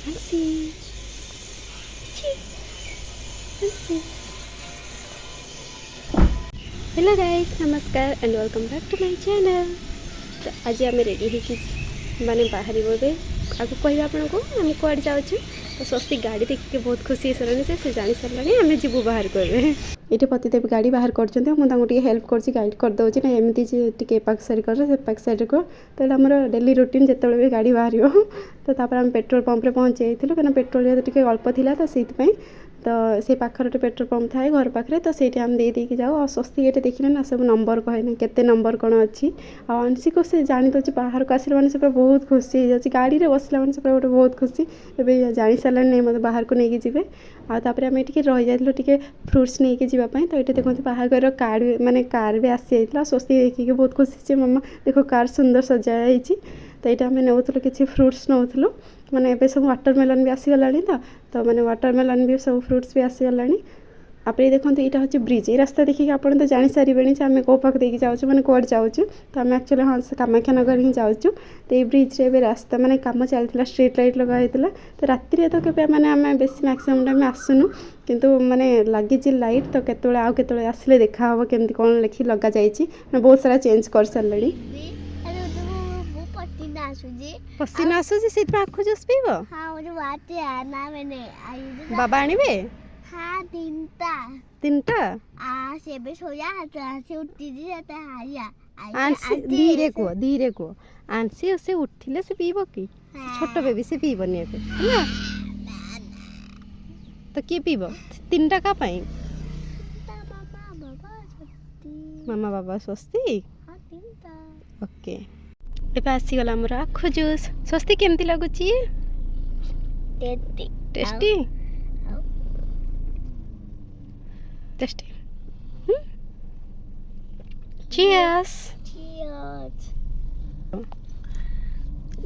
Hansi. Hansi. Hello guys, नमस्कार and welcome back to my channel. तो आज आम रेडी हो माने बाहर बोले आगे कह आपको आम कड़े जाऊँ। तो स्वस्ति गाड़ी देखिए बहुत खुशी सारे से जानी सारे आम जीवु बाहर करें। ये पतिदेव गाड़ी बाहर कर हेल्प कर गाइड करदे ना एमती टे पाक साइड कर से पाक साइड को। तो आम डेली रुटीन जिते भी गाड़ी बाहर तो आम पेट्रोल पंप्रे पहुँच जाइलु क्या पेट्रोल जेहतु अल्प था तो से से पाखर गोटे पेट्रोल पंप थाए घर पाखे। तो से आम दे देकी जाऊ। स्वस्ति ये देखने ना सब नंबर कहे केते नंबर कौन अच्छी आंसी को से जानी दे बाहर को आसिला मैंने से बहुत खुशी हो जाए। गाड़ी में बसला मैंने से गोटे बहुत खुशी ए जानी सारे नहीं मतलब बाहर को लेकिन जी आम ये रही जाइलु टे फ्रुट्स नहीं जावाई। तो ये देखते बाहर कार्ड माने कार भी आसी जाता। स्वस्ति देखिए बहुत खुशी मामा देखो कार सुंदर सजाई। तो ये आम नौ कि फ्रुट्स नौलु माने ए सब वाटरमेलन भी आसीगला तो माने वाटरमेलन भी सब फ्रुट्स भी आसीगला। आप ये देखते यहाँ हूँ ब्रिज। ये रास्ता देखिए आप तो जानी सारे आम कौ पाक देकी जाऊँ मैंने कौट जाऊँ। तो आम एक्चुअली हाँ कामाख्या नगर ही जाऊँ। तो ये ब्रिज रे रास्ता माने काम चलता स्ट्रीट लाइट लगाई। तो राति तो के मैंने आम बेस मैक्सिमम टाइम आसुनु किंतु माने लगी लाइट तो केत आउ के आसिले देखा हम केमती कौन लिखी लगा जाइए बहुत सारा चेंज कर सारे। पसीना आसूसी से आखु जूस पीब बाबा आनिबे हाँ तीनटा धीरे को आंसी से उठिले से पीब कि छोट बेबी से पीबनी है तो किए पीब तीनटा का पाई मामा बाबा स्वस्ति ओके। एबे आसीगला आमर आखु जूस। स्वस्ति केमती लगुच टेस्टी टेस्टी चीयर्स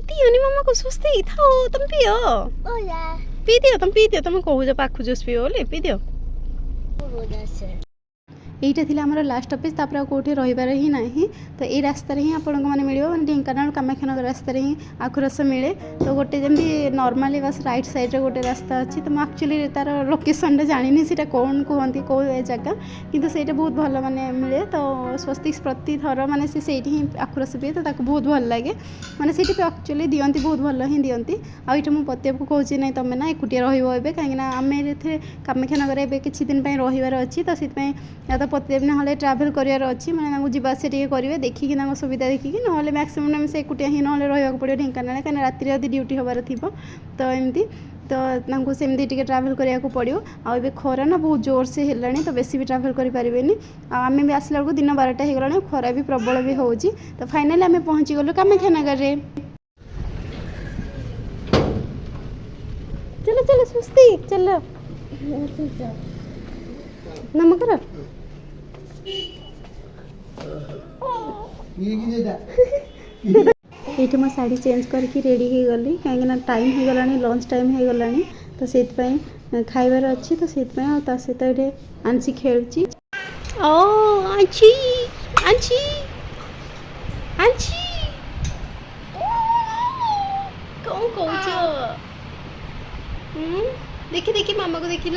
दियोनी मामा को स्वस्ति थाओ तुम पियो पी दियो तुम कहूज पाखु जूस पियो बोले पी दियो। यहीटा थी आम लास्ट अफिस कौटे रहीबार ही ना। तो ये रास्तार ही आपण मैंने मिले ढेंकानाल कामाख्यानगर रास्तार ही आखु रस मिले। तो गोटे जमी नॉर्मली बस राइट साइड रे गोटे रास्ता अच्छी। तो मुझे एक्चुअली तार लोकेशन जानी से कौन कहती कौ जगह किंतु से बहुत भल माने मिले। तो स्वस्ति प्रति थर माने से ही आखु रस पिए तो बहुत भल लगे माने से एक्चुअली दियंती बहुत भल ही दियंती। आईटा मुझे पतिया को कहूँ नहीं तुम ना एकुटिया रही कहीं आम कामाख्यानगर ए किसी दिन रहीबार अच्छी। तो से पतिदेव ना ट्राभेल करार अच्छी मैंने जावास करेंगे देखिकी सुविधा देखिकी ना मैक्सिमम टाइम से एकुटिया ही ना रहा पड़े ढेंकानाल कहीं राति जब ड्यूटी हबार थी तो एमती तो सेमती टे ट्राभेल कराया पड़ो। आए खरा ना बहुत जोर से है तो बेसी भी ट्राभेल करें आम भी आसला बेलू दिन 12टा हो गला खरा भी प्रबल भी हो। तो फाइनाली आम पहुँची गलु कामाख्यानगर रे। चलो चलो स्वस्ति चलो नमकर ये मो शाढ़ी चेंज करके रेडी हो गली कहीं टाइम हो गला लंच टाइम हो गला। तो से खाइबार अच्छी तो से सहित ये आंसी खेलुची आंची आंची आंची कौन कौच देखी देखी मामा को देख ली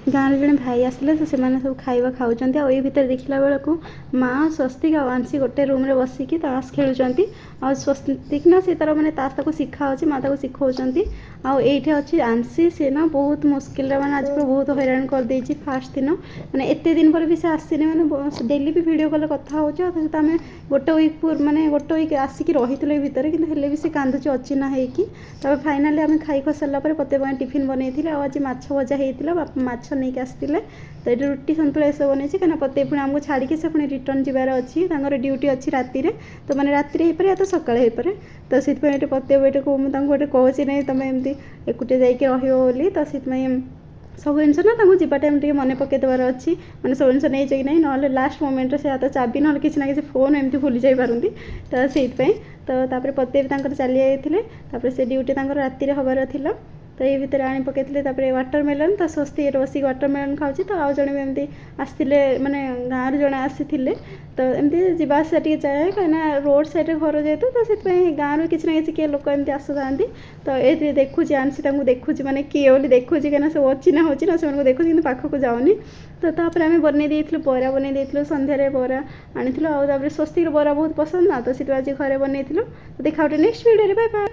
गाँव रे जड़े भाई आसले तो से सब खाଇବା खाऊँ। आ भर देखला बेलू माँ स्वस्तिक आंसी गोटे रूम रे बसिकी ताश खेलुंट आ स्वस्तिक ना से तार मैंने ताश शिखाऊँ माँ ताको शिखाऊँ। आईटे अच्छी आंसी से ना बहुत मुस्किल मैंने आज बहुत हैरान कर देछि। फास्ट दिन मैंने एत दिन पर भी से आसनी मैंने डेली भी वीडियो कॉल कथा हो आम गोटे वीक माने गोटे वीक आसिक रही भितर कि भी से कांदुची अच्छी ना हो। फाइनाली आम खाई खसारा पते टिफिन बनई आज माछ भजा होता माछ नहीं आसते। तो ये रुटी सन्तुला सब बनई कहीं पते पुणी आमको छाड़ी से पुणी रिटर्न जबार अच्छी ड्यूटी अच्छी राति तो मैंने राति हो पारे या तो सकाଳେ हो पारे। तो से पते बेटे को गोटे कहूँ नहीं तुम एमती एकुटिया जाइए रही तो से सब जिन ना जावा टाइम टे मन पकईदेवार अच्छी मैंने सब जिन नहीं कि ना लास्ट मोमेंट से तो चाबी ना कि ना कि फोन एमती भूली जापारती। तो से तो पते भी चली जाते से ड्यूटी राति हबार था तो ये भितर आनी पकईले वाटरमेलन तो स्वस्ति ये बसिक वाटरमेलन खाऊँ तो आउ जड़े भी एमती आसते मैंने गाँव जड़े आसी तो एमती जावासा टे जाए कहीं रोड साइड घर जेहतु तो से गाँव किसी ना किसी लोक एमती आसुता तो ये देखुची आनसी देखुची माने किए बोली देखुची कहीं सब अचिना होची ना से देखुची कि पाखक जाऊनी तो तापर आम बन बरा बन सन्धार बरा आनी स्वस्तिर बरा बहुत पसंद ना तो आज घरे बन तो देखा नेक्स्ट वीडियो बाय बाय।